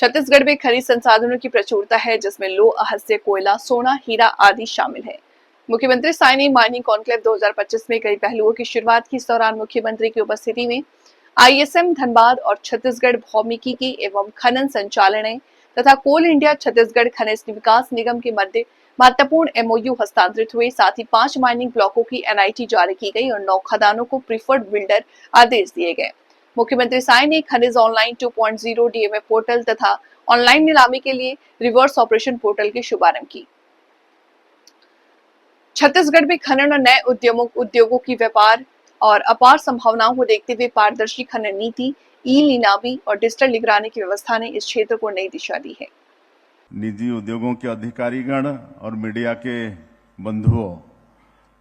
छत्तीसगढ़ में खनिज संसाधनों की प्रचुरता है, जिसमें लोह अहस्य कोयला, सोना, हीरा आदि शामिल है। मुख्यमंत्री साय ने माइनिंग कॉन्क्लेव 2025 में कई पहलुओं की शुरुआत की। इस दौरान मुख्यमंत्री की उपस्थिति में आईएसएम धनबाद और छत्तीसगढ़ भौमिकी एवं खनन संचालनालय तथा कोल इंडिया छत्तीसगढ़ खनिज विकास निगम के मध्य महत्वपूर्ण एमओयू हस्तांतरित हुए। साथ ही 5 माइनिंग ब्लॉकों की एनआईटी जारी की गई और 9 खदानों को प्रीफर्ड बिल्डर आदेश दिए गए। मुख्यमंत्री साय ने खनिज ऑनलाइन 2.0 डीएमए पोर्टल तथा ऑनलाइन नीलामी के लिए रिवर्स ऑपरेशन पोर्टल की शुभारंभ की। छत्तीसगढ़ में खनन और नए उद्योगों की व्यापार और अपार संभावनाओं को देखते हुए पारदर्शी खनन नीति, ई नीलामी और डिजिटल निगरानी की व्यवस्था ने इस क्षेत्र को नई दिशा दी है। निजी उद्योगों के अधिकारीगण और मीडिया के बंधुओं,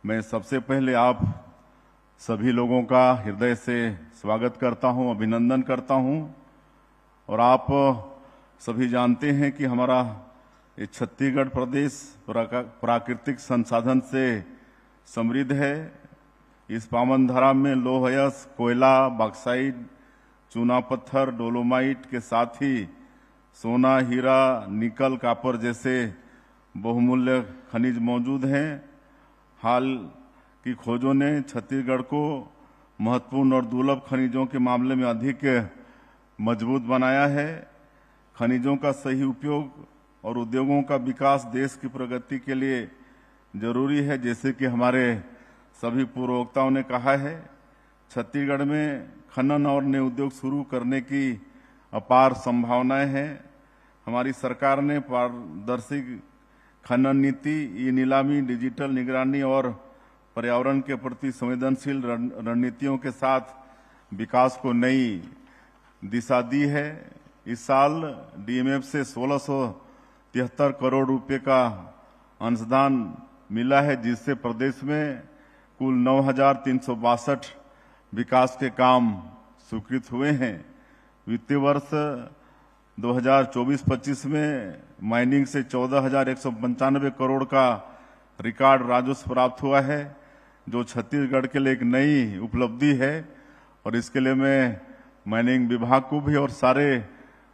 मैं सबसे पहले आप सभी लोगों का हृदय से स्वागत करता हूं, अभिनंदन करता हूं। और आप सभी जानते हैं कि हमारा ये छत्तीसगढ़ प्रदेश प्राकृतिक संसाधन से समृद्ध है। इस पावन धरा में लौह अयस्क, कोयला, बॉक्साइट, चूना पत्थर, डोलोमाइट के साथ ही सोना, हीरा, निकल, कॉपर जैसे बहुमूल्य खनिज मौजूद हैं। हाल की खोजों ने छत्तीसगढ़ को महत्वपूर्ण और दुर्लभ खनिजों के मामले में अधिक मजबूत बनाया है। खनिजों का सही उपयोग और उद्योगों का विकास देश की प्रगति के लिए जरूरी है। जैसे कि हमारे सभी पूर्ववक्ताओं ने कहा है, छत्तीसगढ़ में खनन और नए उद्योग शुरू करने की अपार संभावनाएं हैं। हमारी सरकार ने पारदर्शी खनन नीति, ई नीलामी, डिजिटल निगरानी और पर्यावरण के प्रति संवेदनशील रणनीतियों के साथ विकास को नई दिशा दी है। इस साल डीएमएफ से 1673 करोड़ रुपए का अंशदान मिला है, जिससे प्रदेश में कुल 9362 विकास के काम स्वीकृत हुए हैं। वित्तीय वर्ष 2024-25 में माइनिंग से 14,195 करोड़ का रिकॉर्ड राजस्व प्राप्त हुआ है, जो छत्तीसगढ़ के लिए एक नई उपलब्धि है। और इसके लिए मैं माइनिंग विभाग को भी और सारे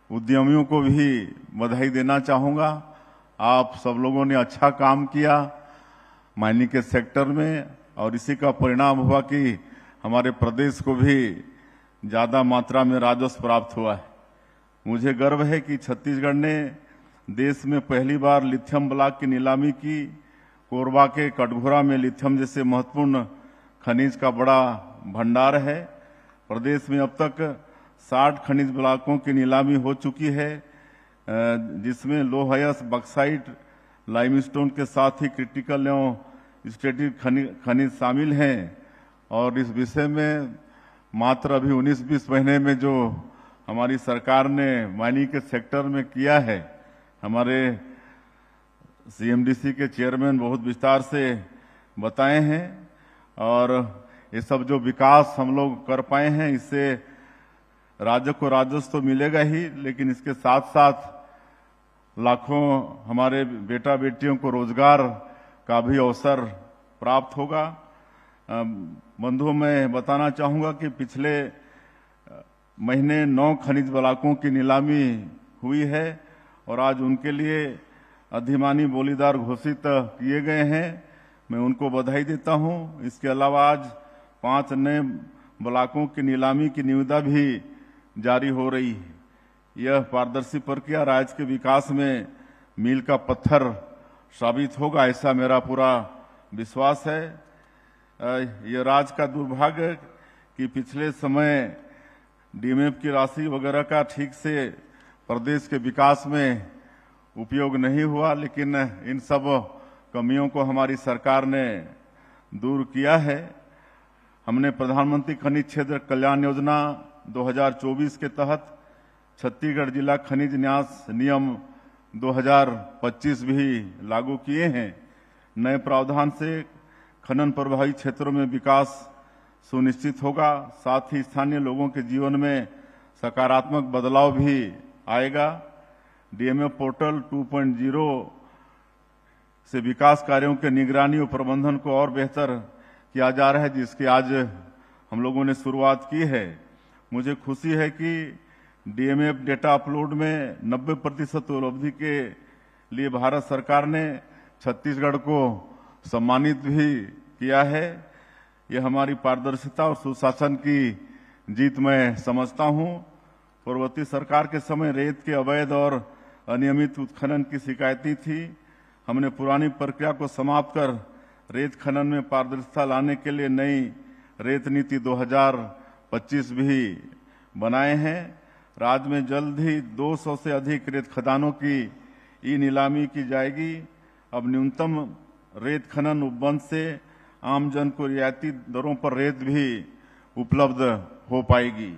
उद्यमियों को भी बधाई देना चाहूँगा। आप सब लोगों ने अच्छा काम किया माइनिंग के सेक्टर में, और इसी का परिणाम हुआ कि हमारे प्रदेश को भी ज़्यादा मात्रा में राजस्व प्राप्त हुआ है। मुझे गर्व है कि छत्तीसगढ़ ने देश में पहली बार लिथियम ब्लॉक की नीलामी की। कोरबा के कटघोरा में लिथियम जैसे महत्वपूर्ण खनिज का बड़ा भंडार है। प्रदेश में अब तक 60 खनिज ब्लॉकों की नीलामी हो चुकी है, जिसमें लौह अयस्क, बॉक्साइट, लाइमस्टोन के साथ ही क्रिटिकल एवं स्ट्रेटेजिक खनिज शामिल हैं। और इस विषय में मात्र अभी 19-20 महीने में जो हमारी सरकार ने माइनिंग के सेक्टर में किया है, हमारे सीएमडीसी के चेयरमैन बहुत विस्तार से बताए हैं। और ये सब जो विकास हम लोग कर पाए हैं, इससे राज्य को राजस्व तो मिलेगा ही, लेकिन इसके साथ साथ लाखों हमारे बेटा बेटियों को रोजगार का भी अवसर प्राप्त होगा। बंधुओं, मैं बताना चाहूँगा कि पिछले महीने 9 खनिज ब्लॉकों की नीलामी हुई है और आज उनके लिए अधिमानी बोलीदार घोषित किए गए हैं। मैं उनको बधाई देता हूं। इसके अलावा आज 5 नए ब्लॉकों की नीलामी की निविदा भी जारी हो रही है। यह पारदर्शी प्रक्रिया राज्य के विकास में मील का पत्थर साबित होगा, ऐसा मेरा पूरा विश्वास है। यह राज्य का दुर्भाग्य कि पिछले समय डीएमएफ की राशि वगैरह का ठीक से प्रदेश के विकास में उपयोग नहीं हुआ, लेकिन इन सब कमियों को हमारी सरकार ने दूर किया है। हमने प्रधानमंत्री खनिज क्षेत्र कल्याण योजना 2024 के तहत छत्तीसगढ़ जिला खनिज न्यास नियम 2025 भी लागू किए हैं। नए प्रावधान से खनन प्रभावित क्षेत्रों में विकास सुनिश्चित होगा, साथ ही स्थानीय लोगों के जीवन में सकारात्मक बदलाव भी आएगा। डीएमएफ पोर्टल 2.0 से विकास कार्यों के निगरानी और प्रबंधन को और बेहतर किया जा रहा है, जिसकी आज हम लोगों ने शुरुआत की है। मुझे खुशी है कि डीएमएफ डेटा अपलोड में 90% उपलब्धि के लिए भारत सरकार ने छत्तीसगढ़ को सम्मानित भी किया है। यह हमारी पारदर्शिता और सुशासन की जीत मैं समझता हूं। पूर्ववर्ती सरकार के समय रेत के अवैध और अनियमित उत्खनन की शिकायतें थी। हमने पुरानी प्रक्रिया को समाप्त कर रेत खनन में पारदर्शिता लाने के लिए नई रेत नीति 2025 भी बनाए हैं। राज्य में जल्द ही 200 से अधिक रेत खदानों की ई नीलामी की जाएगी। अब न्यूनतम रेत खनन उपबंध से आमजन को रियायती दरों पर रेत भी उपलब्ध हो पाएगी।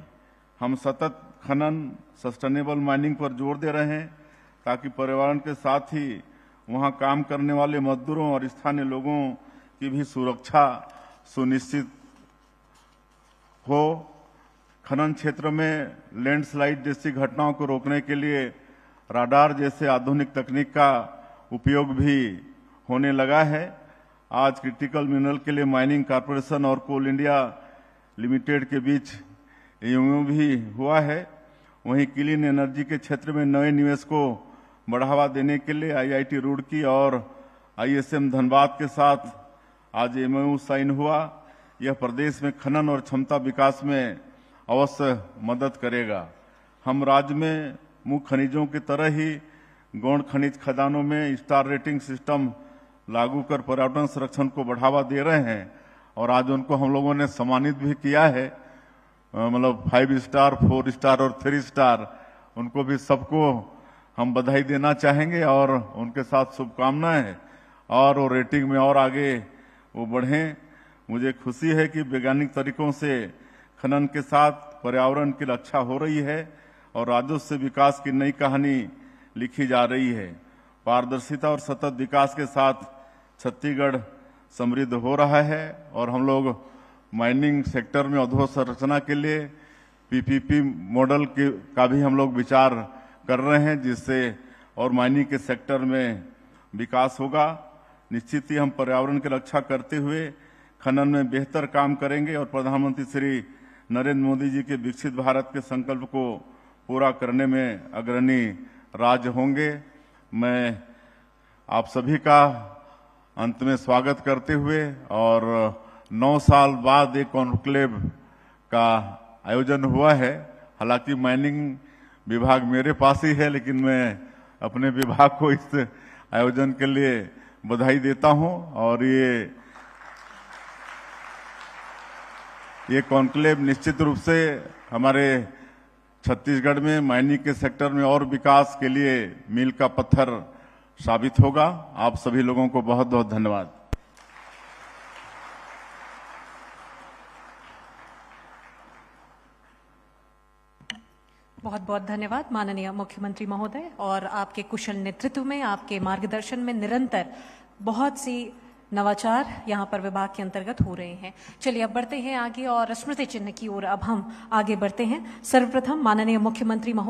हम सतत खनन सस्टेनेबल माइनिंग पर जोर दे रहे हैं ताकि पर्यावरण के साथ ही वहां काम करने वाले मजदूरों और स्थानीय लोगों की भी सुरक्षा सुनिश्चित हो। खनन क्षेत्र में लैंडस्लाइड जैसी घटनाओं को रोकने के लिए राडार जैसे आधुनिक तकनीक का उपयोग भी होने लगा है। आज क्रिटिकल मिनरल के लिए माइनिंग कॉरपोरेशन और कोल इंडिया लिमिटेड के बीच एमओयू भी हुआ है। वहीं क्लीन एनर्जी के क्षेत्र में नए निवेश को बढ़ावा देने के लिए आईआईटी रुड़की और आईएसएम धनबाद के साथ आज एमओयू साइन हुआ। यह प्रदेश में खनन और क्षमता विकास में अवश्य मदद करेगा। हम राज्य में मुख्य खनिजों की तरह ही गौण खनिज खदानों में स्टार रेटिंग सिस्टम लागू कर पर्यावरण संरक्षण को बढ़ावा दे रहे हैं और आज उनको हम लोगों ने सम्मानित भी किया है। मतलब 5 स्टार, 4 स्टार और 3 स्टार, उनको भी सबको हम बधाई देना चाहेंगे और उनके साथ शुभकामनाएं हैं और वो रेटिंग में और आगे वो बढ़ें। मुझे खुशी है कि वैज्ञानिक तरीकों से खनन के साथ पर्यावरण की रक्षा हो रही है और राजस्व विकास की नई कहानी लिखी जा रही है। पारदर्शिता और सतत विकास के साथ छत्तीसगढ़ समृद्ध हो रहा है और हम लोग माइनिंग सेक्टर में अधोसंरचना के लिए पीपीपी मॉडल का भी हम लोग विचार कर रहे हैं, जिससे और माइनिंग के सेक्टर में विकास होगा। निश्चित ही हम पर्यावरण की रक्षा करते हुए खनन में बेहतर काम करेंगे और प्रधानमंत्री श्री नरेंद्र मोदी जी के विकसित भारत के संकल्प को पूरा करने में अग्रणी राज्य होंगे। मैं आप सभी का अंत में स्वागत करते हुए और 9 साल बाद एक कॉन्क्लेव का आयोजन हुआ है। हालांकि माइनिंग विभाग मेरे पास ही है, लेकिन मैं अपने विभाग को इस आयोजन के लिए बधाई देता हूं और ये कॉन्क्लेव निश्चित रूप से हमारे छत्तीसगढ़ में माइनिंग के सेक्टर में और विकास के लिए मील का पत्थर साबित होगा। आप सभी लोगों को बहुत बहुत धन्यवाद। बहुत बहुत धन्यवाद माननीय मुख्यमंत्री महोदय। और आपके कुशल नेतृत्व में, आपके मार्गदर्शन में निरंतर बहुत सी नवाचार यहाँ पर विभाग के अंतर्गत हो रहे हैं। चलिए अब बढ़ते हैं आगे और स्मृति चिन्ह की ओर अब हम आगे बढ़ते हैं। सर्वप्रथम माननीय मुख्यमंत्री महोदय